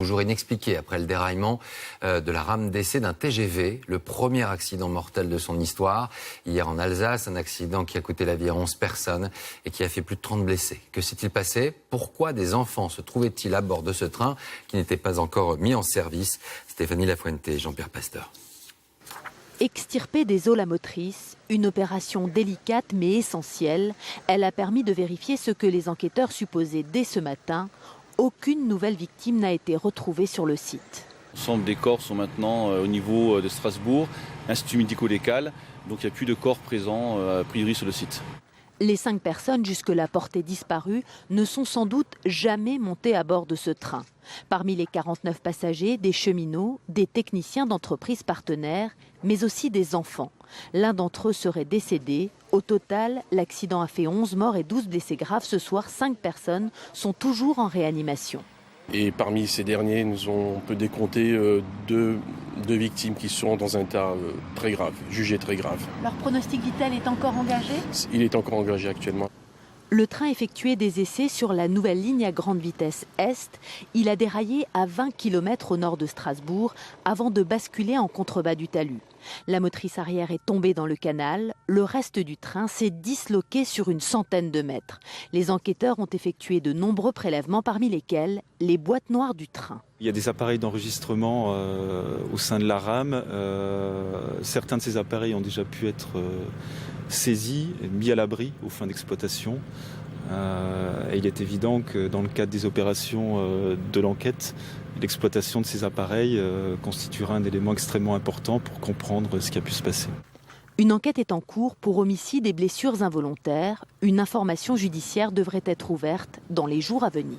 Toujours inexpliqué après le déraillement de la rame d'essai d'un TGV, le premier accident mortel de son histoire. Hier en Alsace, un accident qui a coûté la vie à 11 personnes et qui a fait plus de 30 blessés. Que s'est-il passé? Pourquoi des enfants se trouvaient-ils à bord de ce train qui n'était pas encore mis en service? Stéphanie Lafuente et Jean-Pierre Pasteur. Extirper des os la motrice, une opération délicate mais essentielle. Elle a permis de vérifier ce que les enquêteurs supposaient dès ce matin. Aucune nouvelle victime n'a été retrouvée sur le site. L'ensemble des corps sont maintenant au niveau de Strasbourg, institut médico-légal, donc il n'y a plus de corps présents a priori sur le site. Les 5 personnes jusque-là portées disparues ne sont sans doute jamais montées à bord de ce train. Parmi les 49 passagers, des cheminots, des techniciens d'entreprises partenaires, mais aussi des enfants. L'un d'entre eux serait décédé. Au total, l'accident a fait 11 morts et 12 blessés graves. Ce soir, 5 personnes sont toujours en réanimation. Et parmi ces derniers, on peut décompter deux victimes qui sont dans un état très grave, jugé très grave. Leur pronostic vital est encore engagé? Il est encore engagé actuellement. Le train effectuait des essais sur la nouvelle ligne à grande vitesse Est. Il a déraillé à 20 km au nord de Strasbourg avant de basculer en contrebas du talus. La motrice arrière est tombée dans le canal. Le reste du train s'est disloqué sur une centaine de mètres. Les enquêteurs ont effectué de nombreux prélèvements, parmi lesquels les boîtes noires du train. Il y a des appareils d'enregistrement au sein de la rame. Certains de ces appareils ont déjà pu être saisis, mis à l'abri aux fins d'exploitation. Et il est évident que dans le cadre des opérations de l'enquête, l'exploitation de ces appareils constituera un élément extrêmement important pour comprendre ce qui a pu se passer. Une enquête est en cours pour homicide et blessures involontaires. Une information judiciaire devrait être ouverte dans les jours à venir.